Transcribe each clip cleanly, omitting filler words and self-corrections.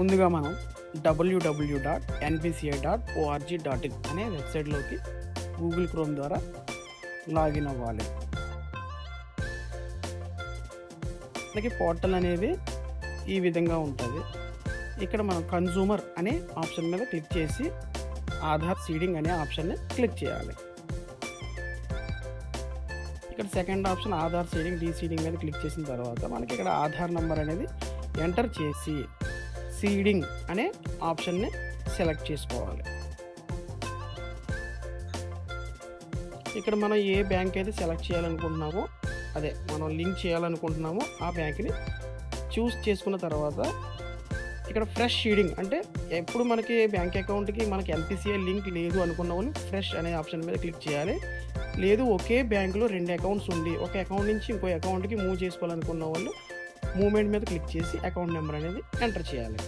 ముందుగా మనం www.npca.org.in అనే వెబ్సైట్లోకి గూగుల్ క్రోమ్ ద్వారా లాగిన్ అవ్వాలి. మనకి పోర్టల్ అనేది ఈ విధంగా ఉంటుంది. ఇక్కడ మనం కన్జ్యూమర్ అనే ఆప్షన్ మీద క్లిక్ చేసి ఆధార్ సీడింగ్ అనే ఆప్షన్ని క్లిక్ చేయాలి. ఇక్కడ second option Aadhaar seeding deseeding మీద క్లిక్ చేసిన తర్వాత మనకి ఇక్కడ ఆధార్ నంబర్ అనేది ఎంటర్ చేసి సీడింగ్ అనే ఆప్షన్ని సెలెక్ట్ చేసుకోవాలి. ఇక్కడ మనం ఏ బ్యాంక్ అయితే సెలెక్ట్ చేయాలనుకుంటున్నామో అదే మనం లింక్ చేయాలనుకుంటున్నామో ఆ బ్యాంక్ని చూస్ చేసుకున్న తర్వాత ఇక్కడ ఫ్రెష్ సీడింగ్ అంటే ఎప్పుడు మనకి బ్యాంక్ అకౌంట్కి మనకి ఎన్పిసిఐ లింక్ లేదు అనుకున్న వాళ్ళు ఫ్రెష్ అనే ఆప్షన్ మీద క్లిక్ చేయాలి. లేదు ఒకే బ్యాంకులో 2 అకౌంట్స్ ఉండి ఒక అకౌంట్ నుంచి ఇంకో అకౌంట్కి మూవ్ చేసుకోవాలనుకున్న వాళ్ళు మూవ్మెంట్ మీద క్లిక్ చేసి అకౌంట్ నెంబర్ అనేది ఎంటర్ చేయాలి.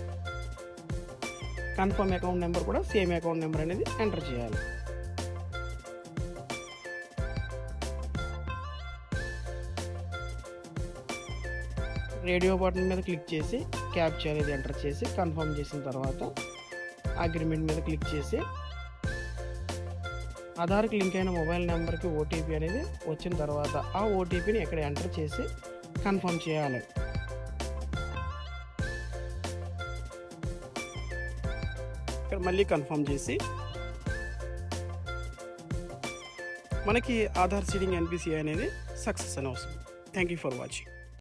కన్ఫర్మ్ అకౌంట్ నెంబర్ కూడా సేమ్ అకౌంట్ నెంబర్ అనేది ఎంటర్ చేయాలి. రేడియో బటన్ మీద క్లిక్ చేసి క్యాప్చా అనేది ఎంటర్ చేసి కన్ఫర్మ్ చేసిన తర్వాత అగ్రిమెంట్ మీద క్లిక్ చేసి ఆధార్కి లింక్ అయిన మొబైల్ నెంబర్కి ఓటీపీ అనేది వచ్చిన తర్వాత ఆ ఓటీపీని ఇక్కడ ఎంటర్ చేసి కన్ఫర్మ్ చేయాలి. ఇక్కడ మళ్ళీ కన్ఫర్మ్ చేసి మనకి ఆధార్ సీడింగ్ ఎన్పిసిఐ అనేది సక్సెస్ అని వస్తుంది. Thank you for watching.